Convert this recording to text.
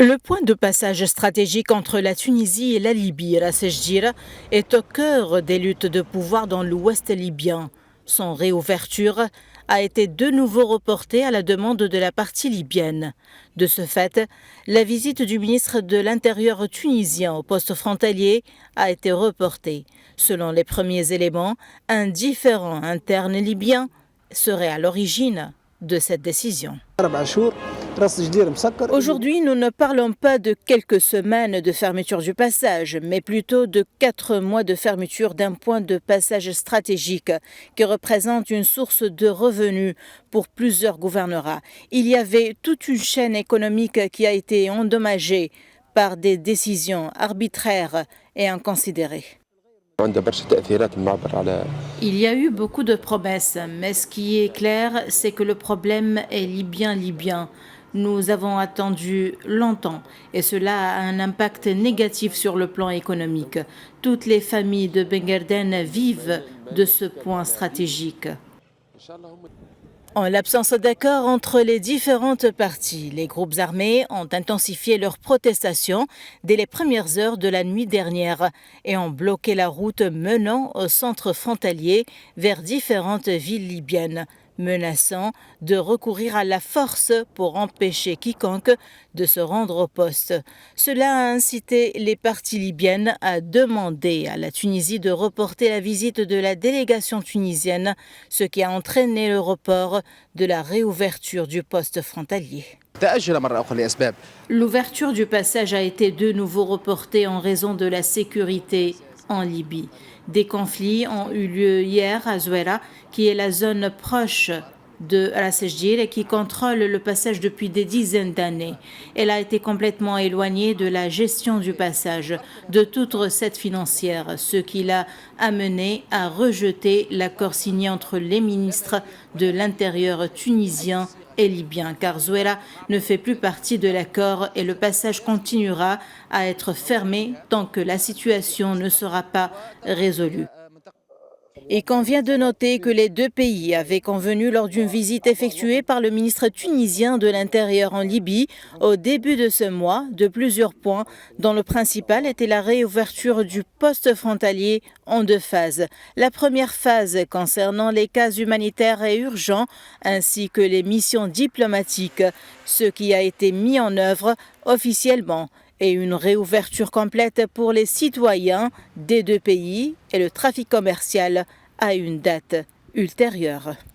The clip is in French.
Le point de passage stratégique entre la Tunisie et la Libye, Ras el-Jdira, est au cœur des luttes de pouvoir dans l'ouest libyen. Son réouverture a été de nouveau reportée à la demande de la partie libyenne. De ce fait, la visite du ministre de l'Intérieur tunisien au poste frontalier a été reportée. Selon les premiers éléments, un différend interne libyen serait à l'origine de cette décision. Aujourd'hui, nous ne parlons pas de quelques semaines de fermeture du passage, mais plutôt de 4 mois de fermeture d'un point de passage stratégique qui représente une source de revenus pour plusieurs gouvernorats. Il y avait toute une chaîne économique qui a été endommagée par des décisions arbitraires et inconsidérées. Il y a eu beaucoup de promesses, mais ce qui est clair, c'est que le problème est libyen. Nous avons attendu longtemps et cela a un impact négatif sur le plan économique. Toutes les familles de Ben Guerdane vivent de ce point stratégique. En l'absence d'accord entre les différentes parties, les groupes armés ont intensifié leurs protestations dès les premières heures de la nuit dernière et ont bloqué la route menant au centre frontalier vers différentes villes libyennes, menaçant de recourir à la force pour empêcher quiconque de se rendre au poste. Cela a incité les parties libyennes à demander à la Tunisie de reporter la visite de la délégation tunisienne, ce qui a entraîné le report de la réouverture du poste frontalier. L'ouverture du passage a été de nouveau reportée en raison de la sécurité en Libye. Des conflits ont eu lieu hier à Zouera, qui est la zone proche de Ras el-Jdira et qui contrôle le passage depuis des dizaines d'années. Elle a été complètement éloignée de la gestion du passage, de toute recette financière, ce qui l'a amené à rejeter l'accord signé entre les ministres de l'Intérieur tunisien et libyen, car Zouera ne fait plus partie de l'accord et le passage continuera à être fermé tant que la situation ne sera pas résolue. Il convient de noter que les deux pays avaient convenu lors d'une visite effectuée par le ministre tunisien de l'Intérieur en Libye au début de ce mois de plusieurs points, dont le principal était la réouverture du poste frontalier en 2 phases. La première phase concernant les cas humanitaires et urgents ainsi que les missions diplomatiques, ce qui a été mis en œuvre officiellement, et une réouverture complète pour les citoyens des deux pays et le trafic commercial à une date ultérieure.